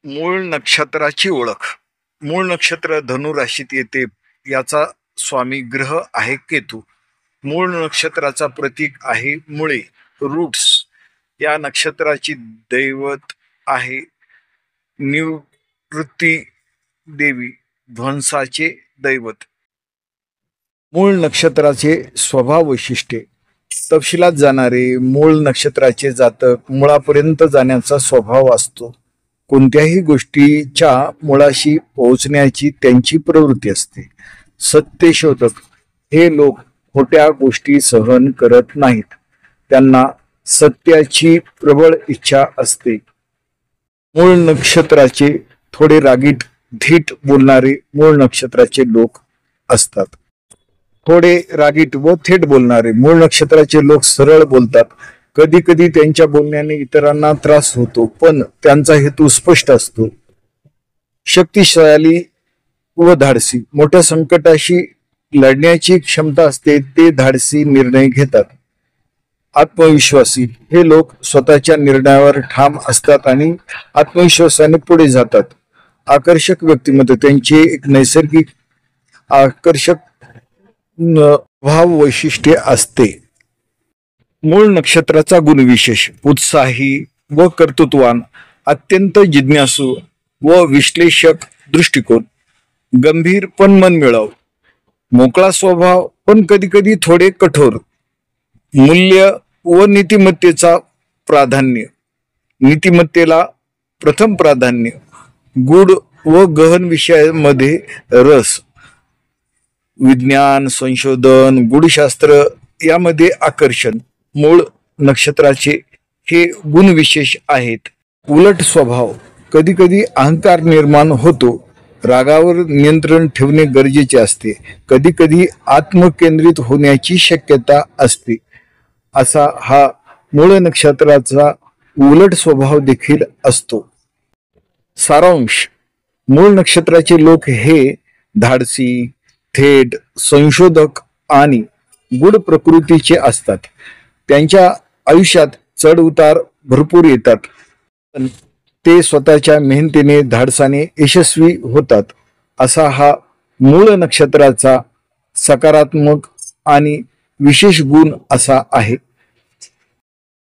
मूळ नक्षत्राची ओळख. मूळ नक्षत्र धनु राशीत येते. याचा स्वामी ग्रह आहे केतू. मूळ नक्षत्राचा प्रतीक आहे मुळे, रूट्स. या नक्षत्राची दैवत आहे निवृत्ती देवी, ध्वंसाचे दैवत. मूळ नक्षत्राचे स्वभाव वैशिष्ट्ये. तपशिलात जाणारे मूळ नक्षत्राचे जातक मुळापर्यंत जाण्याचा स्वभाव असतो. कोणत्याही गोष्टीच्या मुळाशी पोहोचण्याची त्यांची प्रवृत्ती असते. सत्यशोधक हे लोक खोट्या गोष्टी सहन करत नाहीत. त्यांना सत्याची प्रबळ इच्छा असते. मूळ नक्षत्राचे थोडे रागीट, धीट बोलणारे मूळ नक्षत्राचे लोक असतात. थोडे रागीट व थेट बोलणारे मूळ नक्षत्राचे लोक सरळ बोलतात. कधी कधी त्यांच्या बोलण्याने इतरांना त्रास होतो, पण त्यांचा हेतू स्पष्ट असतो. शक्तिशाली व धाडसी. मोठ्या संकटाशी लढण्याची क्षमता असते. ते धाडसी निर्णय घेतात. आत्मविश्वासी हे लोक स्वतःच्या निर्णयावर ठाम असतात आणि आत्मविश्वासाने पुढे जातात. आकर्षक व्यक्तिमत्व. त्यांचे एक नैसर्गिक आकर्षक भाव वैशिष्ट्य असते. मूळ नक्षत्राचा गुणविशेष. उत्साही व कर्तृत्ववान, अत्यंत जिज्ञासू व विश्लेषक दृष्टिकोन, गंभीर पण मनमिळाऊ, मोकळा स्वभाव पण कधी कधी थोडे कठोर, मूल्य व नीतिमत्तेचा प्राधान्य, नीतिमत्तेला प्रथम प्राधान्य, गूढ व गहन विषयामध्ये रस, विज्ञान, संशोधन, गूढशास्त्र यामध्ये आकर्षण. मूळ नक्षत्राचे हे गुणविशेष आहेत. उलट स्वभाव. कधी कधी अहंकार निर्माण होतो. रागावर नियंत्रण ठेवणे गरजेचे असते. कधी कधी आत्मकेंद्रित होण्याची शक्यता असते. असा हा मूळ नक्षत्राचा उलट स्वभाव देखील असतो. सारांश. मूळ नक्षत्राचे लोक हे धाडसी, थेट, संशोधक आणि गूढ प्रकृतीचे असतात. त्यांच्या आयुष्यात चढ उतार भरपूर येतात, पण ते स्वतःच्या मेहनतीने, धाडसाने यशस्वी होतात. असा हा मूळ नक्षत्राचा सकारात्मक आणि विशेष गुण असा आहे.